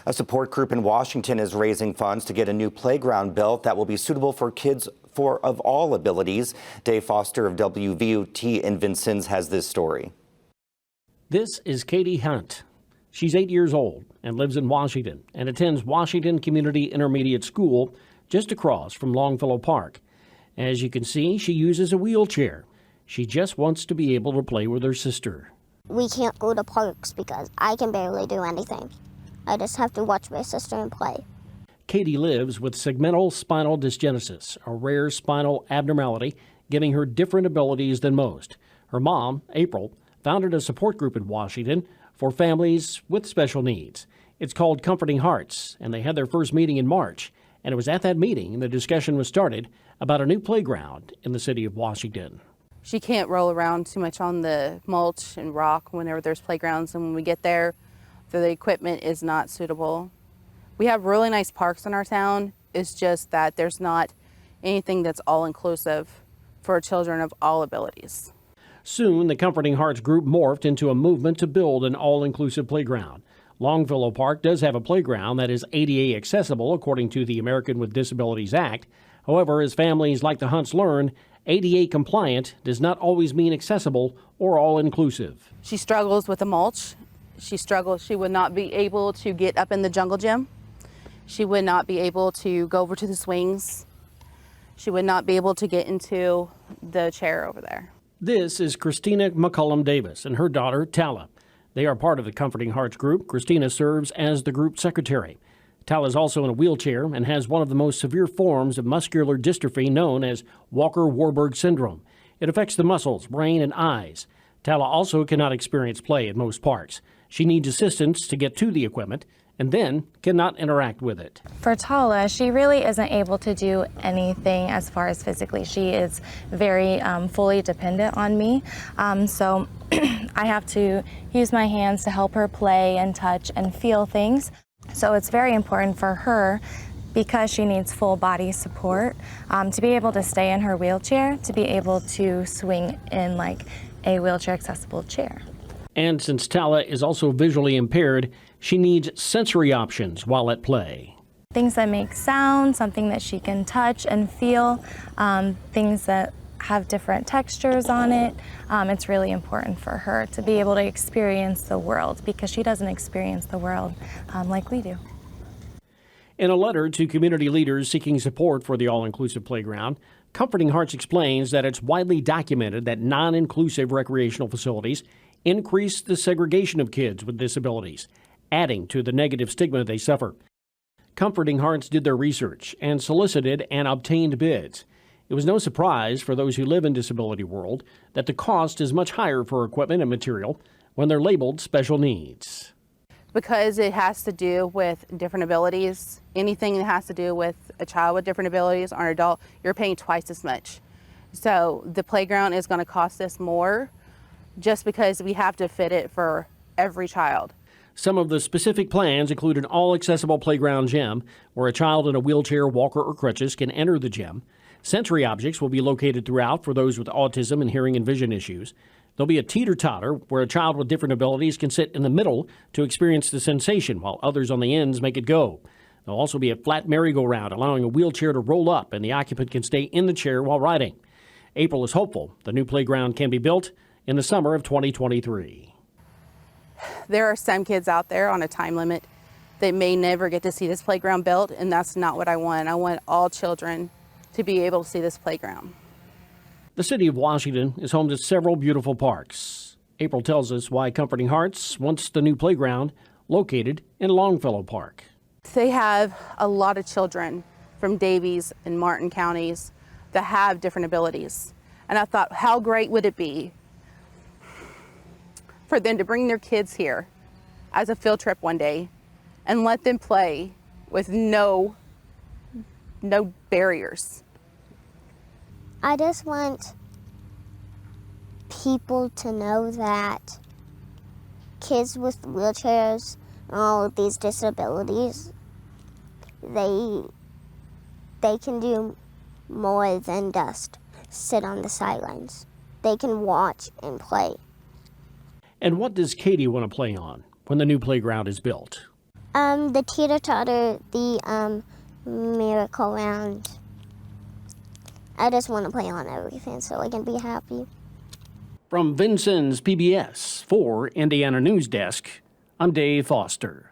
A support group in Washington is raising funds to get a new playground built that will be suitable for kids of all abilities. Dave Foster of WVUT in Vincennes has this story. This is Katie Hunt. She's 8 years old and lives in Washington and attends Washington Community Intermediate School just across from Longfellow Park. As you can see, she uses a wheelchair. She just wants to be able to play with her sister. We can't go to parks because I can barely do anything. I just have to watch my sister and play. Katie lives with segmental spinal dysgenesis, a rare spinal abnormality giving her different abilities than most. Her mom, April, founded a support group in Washington for families with special needs. It's called Comforting Hearts, and they had their first meeting in March. And it was at that meeting the discussion was started about a new playground in the city of Washington. She can't roll around too much on the mulch and rock whenever there's playgrounds, and when we get there, the equipment is not suitable. We have really nice parks in our town. It's just that there's not anything that's all-inclusive for children of all abilities. Soon, the Comforting Hearts group morphed into a movement to build an all-inclusive playground. Longfellow Park does have a playground that is ADA accessible according to the American with Disabilities Act. However, as families like the Hunts learn, ADA compliant does not always mean accessible or all-inclusive. She struggles with the mulch. She would not be able to get up in the jungle gym. She would not be able to go over to the swings. She would not be able to get into the chair over there. This is Christina McCullum Davis and her daughter, Tala. They are part of the Comforting Hearts group. Christina serves as the group secretary. Tala is also in a wheelchair and has one of the most severe forms of muscular dystrophy known as Walker-Warburg syndrome. It affects the muscles, brain, and eyes. Tala also cannot experience play at most parks. She needs assistance to get to the equipment and then cannot interact with it. For Tala, she really isn't able to do anything as far as physically. She is very fully dependent on me. So I have to use my hands to help her play and touch and feel things. So it's very important for her, because she needs full body support, to be able to stay in her wheelchair, to be able to swing in like a wheelchair accessible chair. And since Tala is also visually impaired, she needs sensory options while at play. Things that make sound, something that she can touch and feel, things that have different textures on it. It's really important for her to be able to experience the world, because she doesn't experience the world like we do. In a letter to community leaders seeking support for the all-inclusive playground, Comforting Hearts explains that it's widely documented that non-inclusive recreational facilities increase the segregation of kids with disabilities, adding to the negative stigma they suffer. Comforting Hearts did their research and solicited and obtained bids. It was no surprise for those who live in disability world that the cost is much higher for equipment and material when they're labeled special needs. Because it has to do with different abilities, anything that has to do with a child with different abilities or an adult, you're paying twice as much. So the playground is going to cost us more just because we have to fit it for every child. Some of the specific plans include an all-accessible playground gym where a child in a wheelchair, walker, or crutches can enter the gym. Sensory objects will be located throughout for those with autism and hearing and vision issues. There'll be a teeter-totter where a child with different abilities can sit in the middle to experience the sensation while others on the ends make it go. There'll also be a flat merry-go-round allowing a wheelchair to roll up and the occupant can stay in the chair while riding. April is hopeful the new playground can be built in the summer of 2023. There are some kids out there on a time limit that may never get to see this playground built, and that's not what I want. I want all children to be able to see this playground. The city of Washington is home to several beautiful parks. April tells us why Comforting Hearts wants the new playground located in Longfellow Park. They have a lot of children from Davies and Martin counties that have different abilities. And I thought, how great would it be for them to bring their kids here as a field trip one day and let them play with no barriers. I just want people to know that kids with wheelchairs and all of these disabilities, they can do more than just sit on the sidelines. They can watch and play. And what does Katie want to play on when the new playground is built? The teeter-totter, the merry-go-round. I just want to play on everything so I can be happy. From Vincennes, PBS, for Indiana News Desk, I'm Dave Foster.